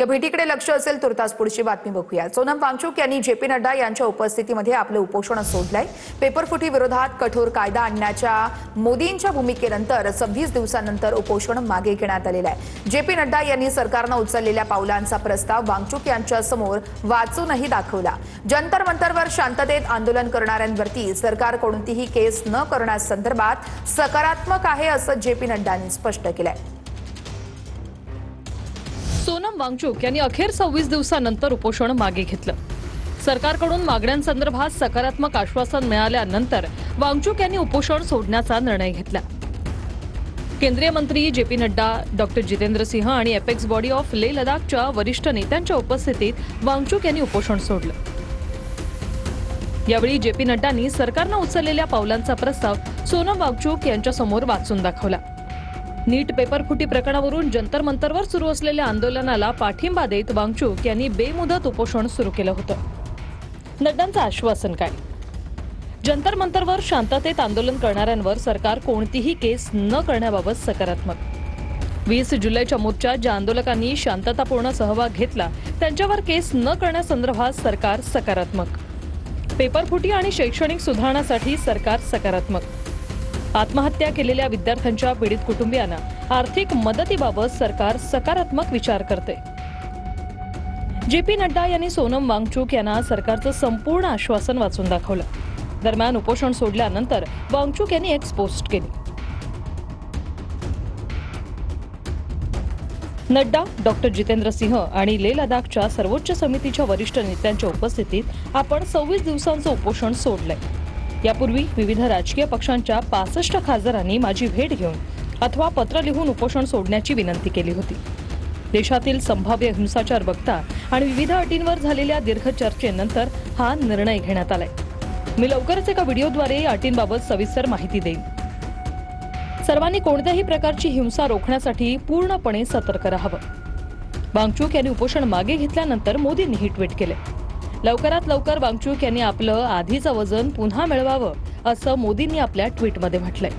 या भेटीकडे लक्ष असेल तुर्तास पुढची बातमी बघूया। सोनम वांगचुक यांनी जेपी नड्डा यांच्या उपस्थितीमध्ये आपलं उपोषण सोडलंय। पेपरफुटी विरोधात कठोर कायदा आणण्याच्या मोदींच्या भूमिकेनंतर 26 दिवसांनंतर उपोषण मागे घेण्यात आलेलं आहे। जेपी नड्डा यांनी सरकारनं उचललेल्या पावलांचा प्रस्ताव वांगचुक यांच्या समोर वाचूनही दाखवला। जंतर मंतरवर शांततेत आंदोलन करणाऱ्यांवरती सरकार कोणतीही केस न करण्यासंदर्भात सकारात्मक आहे असं जेपी नड्डांनी स्पष्ट केलंय। सोनम वांगचुक यांनी अखेर 26 दिवसांनंतर उपोषण मागे घेतलं। सरकारकडून मागण्यांसंदर्भात सकारात्मक आश्वासन मिळाल्यानंतर वांगचुक यांनी उपोषण सोडण्याचा निर्णय घेतला। केंद्रीय मंत्री जेपी नड्डा, डॉक्टर जितेंद्र सिंह आणि एपेक्स बॉडी ऑफ लेह लडाखच्या वरिष्ठ नेत्यांच्या उपस्थितीत वांगचुक यांनी उपोषण सोडलं। यावेळी जेपी नड्डांनी सरकारनं उचललेल्या पावलांचा प्रस्ताव सोनम वांगचुक यांच्या समोर वाचून दाखवला। नीट पेपरफुटी प्रकरणावरून जंतर मंतरवर सुरू असलेल्या आंदोलनाला पाठिंबा देत वांगचुक यांनी बेमुदत उपोषण सुरू केलं होतं। नड्डांचं आश्वासन काय? जंतर मंतरवर शांततेत आंदोलन करणाऱ्यांवर सरकार कोणतीही केस न करण्याबाबत सकारात्मक। 20 जुलैच्या मोर्चात ज्या आंदोलकांनी शांततापूर्ण सहभाग घेतला त्यांच्यावर केस न करण्यासंदर्भात सरकार सकारात्मक। पेपरफुटी आणि शैक्षणिक सुधारणासाठी सरकार सकारात्मक। आत्महत्या केलेल्या विद्यार्थ्यांच्या पीडित कुटुंबियांना आर्थिक मदतीबाबत सरकार सकारात्मक विचार करते। जेपी नड्डा यांनी सोनम वांगचुक यांना सरकारचं संपूर्ण आश्वासन वाचून दाखवलं। दरम्यान उपोषण सोडल्यानंतर वांगचुक यांनी एक पोस्ट केली। नड्डा, डॉक्टर जितेंद्र सिंह आणि लेह लडाखच्या सर्वोच्च समितीच्या वरिष्ठ नेत्यांच्या उपस्थितीत आपण 26 दिवसांचं उपोषण सोडलंय। यापूर्वी विविध राजकीय पक्षांच्या 65 खासदारांनी माझी भेट घेऊन अथवा पत्र लिहून उपोषण सोडण्याची विनंती केली होती। देशातील संभाव्य हिंसाचार बघता आणि विविध अटींवर झालेल्या दीर्घ चर्चेनंतर हा निर्णय घेण्यात आलाय। मी लवकरच एका व्हिडिओद्वारे या अटींबाबत सविस्तर माहिती देईन। सर्वांनी कोणत्याही प्रकारची हिंसा रोखण्यासाठी पूर्णपणे सतर्क राहावं। वांगचुक यांनी उपोषण मागे घेतल्यानंतर मोदींनी ही ट्विट केले। लवकरात लवकर वांगचुक यांनी आपलं आधीचं वजन पुन्हा मिळवावं असं मोदींनी आपल्या ट्विटमध्ये म्हटलंय।